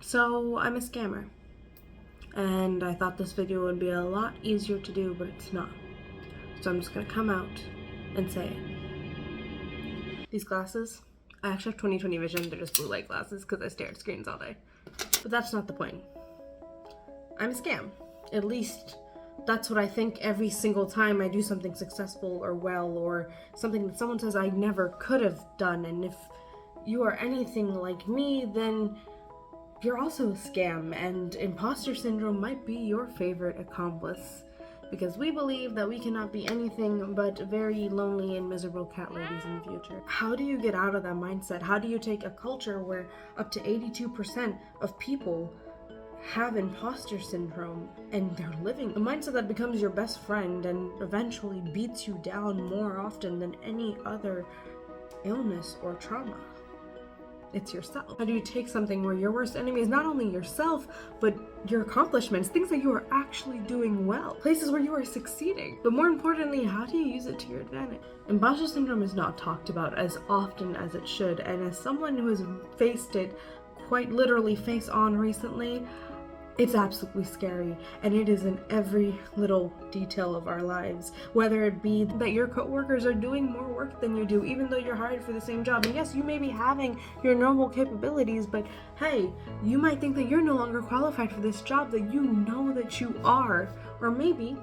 So I'm a scammer, and I thought this video would be a lot easier to do, but it's not. So I'm just gonna come out and say it. These glasses, I actually have 20/20 vision. They're just blue light glasses because I stare at screens all day. But that's not the point. I'm a scam. At least that's what I think every single time I do something successful or well, or something that someone says I never could have done. And if you are anything like me, then you're also a scam, and imposter syndrome might be your favorite accomplice, because we believe that we cannot be anything but very lonely and miserable cat ladies in the future. How do you get out of that mindset? How do you take a culture where up to 82% of people have imposter syndrome and they're living a mindset that becomes your best friend and eventually beats you down more often than any other illness or trauma? It's yourself. How do you take something where your worst enemy is not only yourself, but your accomplishments, things that you are actually doing well, places where you are succeeding, but more importantly, how do you use it to your advantage? Imposter syndrome is not talked about as often as it should, and as someone who has faced it quite literally face on recently, it's absolutely scary, and it is in every little detail of our lives. Whether it be that your coworkers are doing more work than you do, even though you're hired for the same job. And yes, you may be having your normal capabilities, but hey, you might think that you're no longer qualified for this job that you know that you are. Or maybe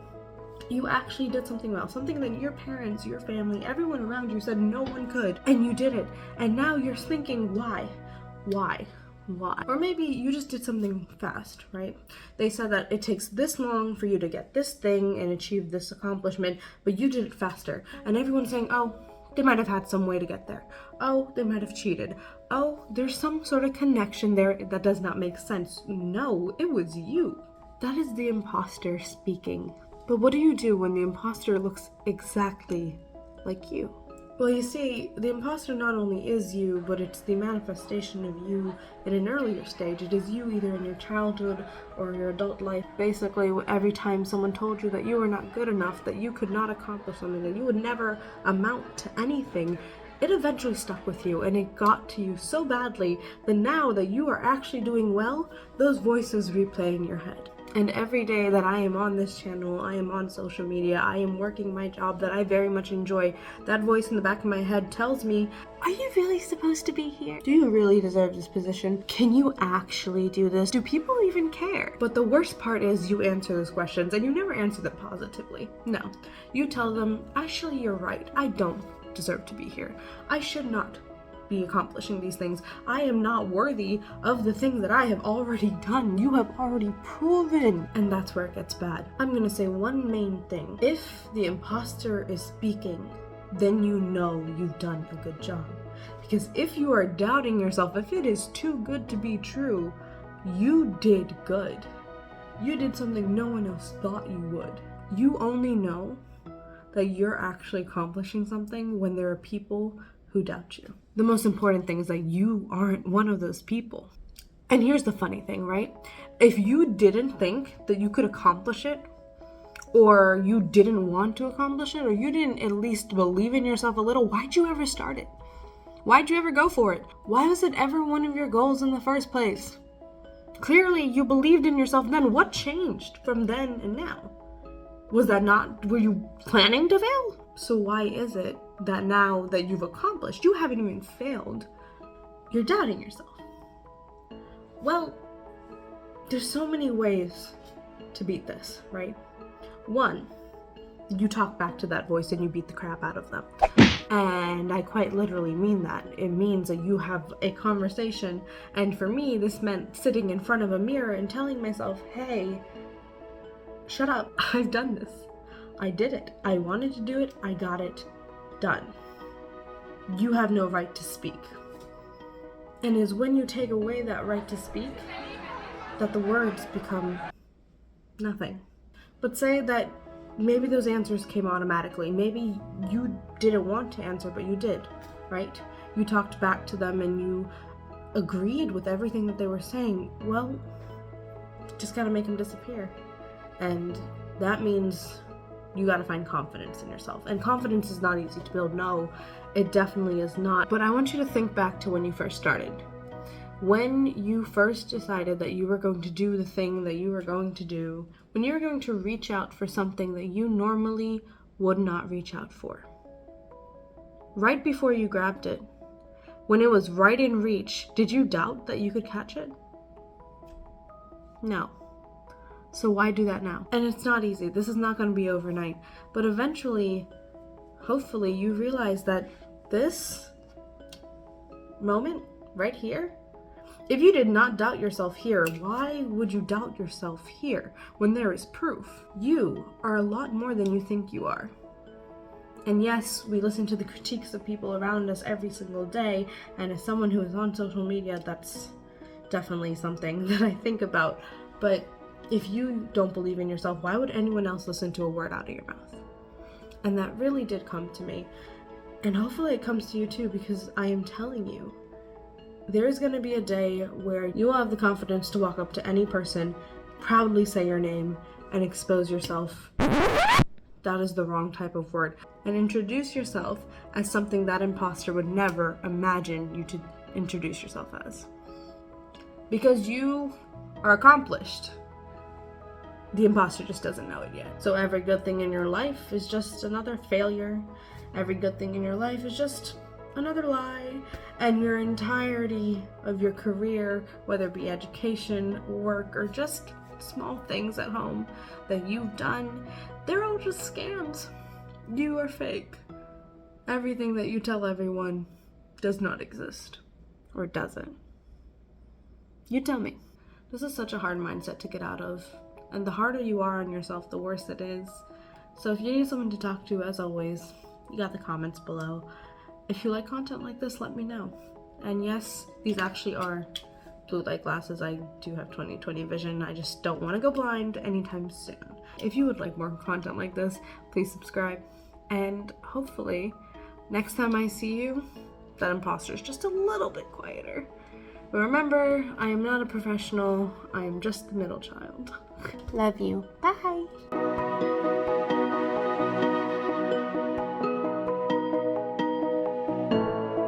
you actually did something well, something that your parents, your family, everyone around you said no one could, and you did it. And now you're thinking, why? Or maybe you just did something fast, right? They said that it takes this long for you to get this thing and achieve this accomplishment, but you did it faster. And everyone's saying, oh, they might have had some way to get there. Oh, they might have cheated. Oh, there's some sort of connection there that does not make sense. No, it was you. That is the imposter speaking. But what do you do when the imposter looks exactly like you? Well, you see, the imposter not only is you, but it's the manifestation of you in an earlier stage. It is you either in your childhood or your adult life. Basically, every time someone told you that you were not good enough, that you could not accomplish something, that you would never amount to anything, it eventually stuck with you, and it got to you so badly that now that you are actually doing well, those voices replay in your head. And every day that I am on this channel, I am on social media, I am working my job that I very much enjoy, that voice in the back of my head tells me, are you really supposed to be here? Do you really deserve this position? Can you actually do this? Do people even care? But the worst part is you answer those questions and you never answer them positively. No, you tell them, actually you're right, I don't deserve to be here. I should not be accomplishing these things. I am not worthy of the things that I have already done. You have already proven. And that's where it gets bad. I'm gonna say one main thing. If the imposter is speaking, then you know you've done a good job. Because if you are doubting yourself, if it is too good to be true, you did good. You did something no one else thought you would. You only know that you're actually accomplishing something when there are people who doubt you. The most important thing is that you aren't one of those people. And here's the funny thing, right? If you didn't think that you could accomplish it, or you didn't want to accomplish it, or you didn't at least believe in yourself a little, why'd you ever start it? Why'd you ever go for it? Why was it ever one of your goals in the first place? Clearly you believed in yourself then. What changed from then and now? Were you planning to fail? So why is it that now that you've accomplished, you haven't even failed, you're doubting yourself? Well, there's so many ways to beat this, right? One, you talk back to that voice and you beat the crap out of them. And I quite literally mean that. It means that you have a conversation, and for me, this meant sitting in front of a mirror and telling myself, hey, shut up, I've done this. I did it. I wanted to do it. I got it done. You have no right to speak. And it's when you take away that right to speak that the words become nothing. But say that maybe those answers came automatically. Maybe you didn't want to answer, but you did, right? You talked back to them and you agreed with everything that they were saying. Well, just gotta make them disappear. And that means you gotta find confidence in yourself. And confidence is not easy to build. No, it definitely is not. But I want you to think back to when you first started. when you first decided that you were going to do the thing that you were going to do, when you were going to reach out for something that you normally would not reach out for. Right before you grabbed it, when it was right in reach, did you doubt that you could catch it? No. So why do that now? And it's not easy. This is not going to be overnight. But eventually, hopefully, you realize that this moment right here, if you did not doubt yourself here, why would you doubt yourself here when there is proof? You are a lot more than you think you are. And yes, we listen to the critiques of people around us every single day, and as someone who is on social media, that's definitely something that I think about. But if you don't believe in yourself, why would anyone else listen to a word out of your mouth? And that really did come to me. And hopefully it comes to you too, because I am telling you, there is going to be a day where you will have the confidence to walk up to any person, proudly say your name, and expose yourself. That is the wrong type of word. And introduce yourself as something that imposter would never imagine you to introduce yourself as. Because you are accomplished. The imposter just doesn't know it yet. So every good thing in your life is just another failure. Every good thing in your life is just another lie. And your entirety of your career, whether it be education, work, or just small things at home that you've done, they're all just scams. You are fake. Everything that you tell everyone does not exist. Or doesn't. You tell me. This is such a hard mindset to get out of. And the harder you are on yourself, the worse it is. So if you need someone to talk to, as always, you got the comments below. If you like content like this, let me know. And yes, these actually are blue light glasses. I do have 20/20 vision. I just don't want to go blind anytime soon. If you would like more content like this, please subscribe. And hopefully, next time I see you, that imposter is just a little bit quieter. But remember, I am not a professional. I am just the middle child. Love you. Bye.